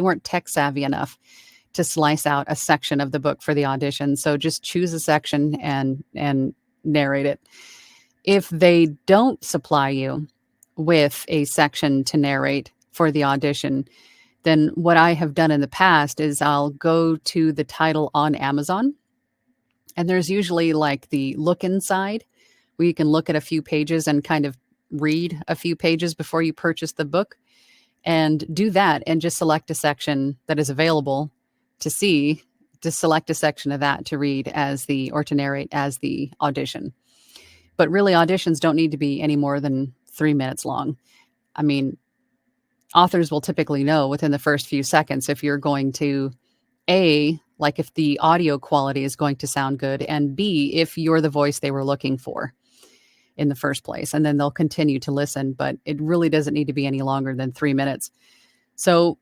weren't tech savvy enough to slice out a section of the book for the audition. So just choose a section and narrate it. If they don't supply you with a section to narrate for the audition, then what I have done in the past is I'll go to the title on Amazon, and there's usually like the look inside where you can look at a few pages and kind of read a few pages before you purchase the book, and do that and just select a section that is available to see, to select a section of that to read or to narrate as the audition. But really, auditions don't need to be any more than 3 minutes long. I mean, authors will typically know within the first few seconds if you're going to, like if the audio quality is going to sound good, and B, if you're the voice they were looking for in the first place. And then they'll continue to listen, but it really doesn't need to be any longer than 3 minutes. So